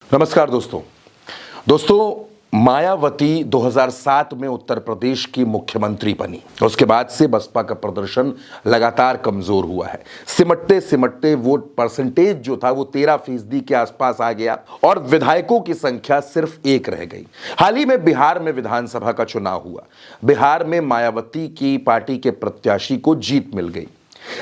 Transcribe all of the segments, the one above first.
नमस्कार दोस्तों मायावती 2007 में उत्तर प्रदेश की मुख्यमंत्री बनी। उसके बाद से बसपा का प्रदर्शन लगातार कमजोर हुआ है। सिमटते सिमटते वोट परसेंटेज जो था वो 13% के आसपास आ गया और विधायकों की संख्या सिर्फ 1 रह गई। हाल ही में बिहार में विधानसभा का चुनाव हुआ। बिहार में मायावती की पार्टी के प्रत्याशी को जीत मिल गई।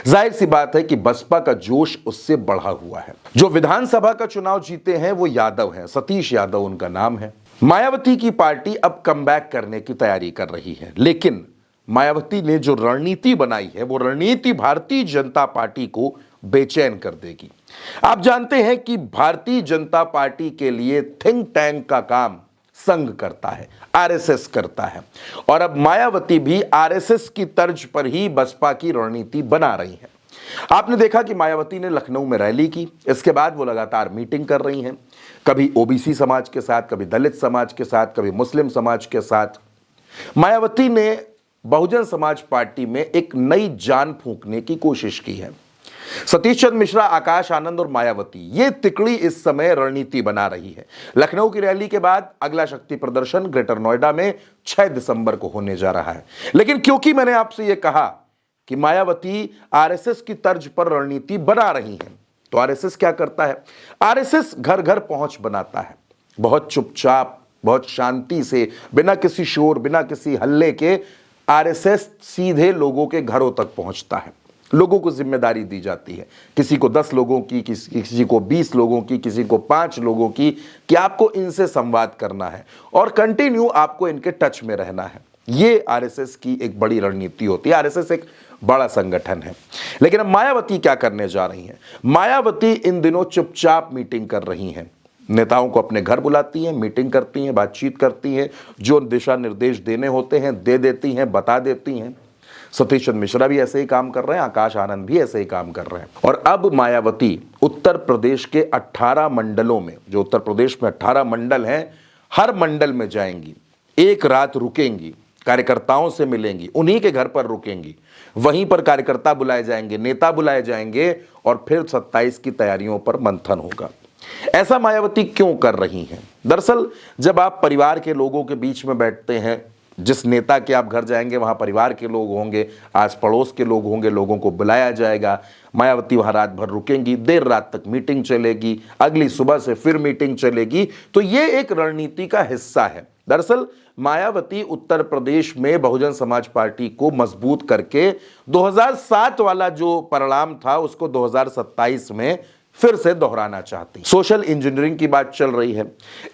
जाहिर सी बात है कि बसपा का जोश उससे बढ़ा हुआ है। जो विधानसभा का चुनाव जीते हैं वो यादव हैं, सतीश यादव उनका नाम है। मायावती की पार्टी अब कमबैक करने की तैयारी कर रही है, लेकिन मायावती ने जो रणनीति बनाई है वो रणनीति भारतीय जनता पार्टी को बेचैन कर देगी। आप जानते हैं कि भारतीय जनता पार्टी के लिए थिंक टैंक का काम संघ करता है, आरएसएस करता है, और अब मायावती भी आरएसएस की तर्ज पर ही बसपा की रणनीति बना रही है। आपने देखा कि मायावती ने लखनऊ में रैली की, इसके बाद वो लगातार मीटिंग कर रही हैं, कभी ओबीसी समाज के साथ, कभी दलित समाज के साथ, कभी मुस्लिम समाज के साथ। मायावती ने बहुजन समाज पार्टी में एक नई जान फूंकने की कोशिश की है। सतीश चंद्र मिश्रा, आकाश आनंद और मायावती, ये तिकड़ी इस समय रणनीति बना रही है। लखनऊ की रैली के बाद अगला शक्ति प्रदर्शन ग्रेटर नोएडा में 6 दिसंबर को होने जा रहा है। लेकिन क्योंकि मैंने आपसे यह कहा कि मायावती आरएसएस की तर्ज पर रणनीति बना रही है, तो आरएसएस क्या करता है? आरएसएस घर घर पहुंच बनाता है। बहुत चुपचाप, बहुत शांति से, बिना किसी शोर, बिना किसी हल्ले के आरएसएस सीधे लोगों के घरों तक पहुंचता है। लोगों को जिम्मेदारी दी जाती है, किसी को 10 लोगों की, किसी को 20 लोगों की, किसी को 5 लोगों की, कि आपको इनसे संवाद करना है और कंटिन्यू आपको इनके टच में रहना है। ये आरएसएस की एक बड़ी रणनीति होती है। आरएसएस एक बड़ा संगठन है। लेकिन अब मायावती क्या करने जा रही हैं? मायावती इन दिनों चुपचाप मीटिंग कर रही हैं, नेताओं को अपने घर बुलाती हैं, मीटिंग करती हैं, बातचीत करती हैं, जो दिशा निर्देश देने होते हैं दे देती हैं, बता देती हैं। सतीश चंद्र मिश्रा भी ऐसे ही काम कर रहे हैं, आकाश आनंद भी ऐसे ही काम कर रहे हैं। और अब मायावती उत्तर प्रदेश के 18 मंडलों में, जो उत्तर प्रदेश में 18 मंडल हैं, हर मंडल में जाएंगी, एक रात रुकेंगी, कार्यकर्ताओं से मिलेंगी, उन्हीं के घर पर रुकेंगी, वहीं पर कार्यकर्ता बुलाए जाएंगे, नेता बुलाए जाएंगे और फिर 27 की तैयारियों पर मंथन होगा। ऐसा मायावती क्यों कर रही हैं? दरअसल जब आप परिवार के लोगों के बीच में बैठते हैं, जिस नेता के आप घर जाएंगे वहां परिवार के लोग होंगे, आस पड़ोस के लोग होंगे, लोगों को बुलाया जाएगा। मायावती वहां रात भर रुकेंगी, देर रात तक मीटिंग चलेगी, अगली सुबह से फिर मीटिंग चलेगी। तो ये एक रणनीति का हिस्सा है। दरअसल मायावती उत्तर प्रदेश में बहुजन समाज पार्टी को मजबूत करके 2007 वाला जो परिणाम था उसको 2027 में फिर से दोहराना चाहती। सोशल इंजीनियरिंग की बात चल रही है।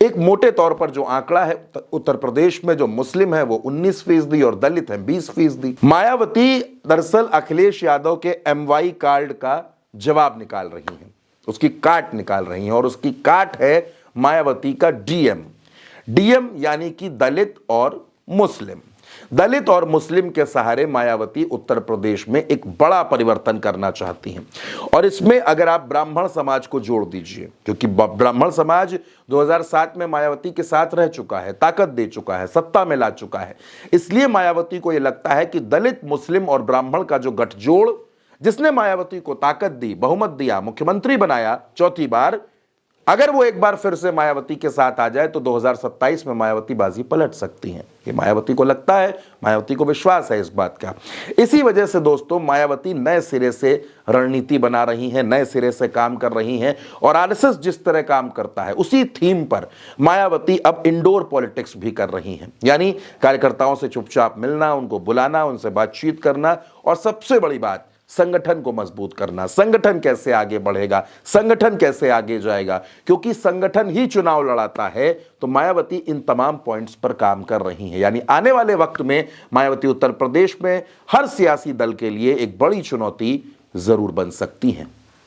एक मोटे तौर पर जो आंकड़ा है, उत्तर प्रदेश में जो मुस्लिम है वो 19% और दलित है 20%। मायावती दरअसल अखिलेश यादव के MY कार्ड का जवाब निकाल रही हैं, उसकी काट निकाल रही हैं, और उसकी काट है मायावती का डीएम यानी कि दलित और मुस्लिम। दलित और मुस्लिम के सहारे मायावती उत्तर प्रदेश में एक बड़ा परिवर्तन करना चाहती हैं। और इसमें अगर आप ब्राह्मण समाज को जोड़ दीजिए, क्योंकि ब्राह्मण समाज 2007 में मायावती के साथ रह चुका है, ताकत दे चुका है, सत्ता में ला चुका है, इसलिए मायावती को यह लगता है कि दलित, मुस्लिम और ब्राह्मण का जो गठजोड़, जिसने मायावती को ताकत दी, बहुमत दिया, मुख्यमंत्री बनाया 4थी बार, अगर वो एक बार फिर से मायावती के साथ आ जाए तो 2027 में मायावती बाजी पलट सकती हैं। ये मायावती को लगता है, मायावती को विश्वास है इस बात का। इसी वजह से दोस्तों मायावती नए सिरे से रणनीति बना रही हैं, नए सिरे से काम कर रही हैं, और आरएसएस जिस तरह काम करता है उसी थीम पर मायावती अब इंडोर पॉलिटिक्स भी कर रही हैं। यानी कार्यकर्ताओं से चुपचाप मिलना, उनको बुलाना, उनसे बातचीत करना, और सबसे बड़ी बात संगठन को मजबूत करना। संगठन कैसे आगे बढ़ेगा, संगठन कैसे आगे जाएगा, क्योंकि संगठन ही चुनाव लड़ाता है। तो मायावती इन तमाम पॉइंट्स पर काम कर रही हैं। यानी आने वाले वक्त में मायावती उत्तर प्रदेश में हर सियासी दल के लिए एक बड़ी चुनौती जरूर बन सकती हैं।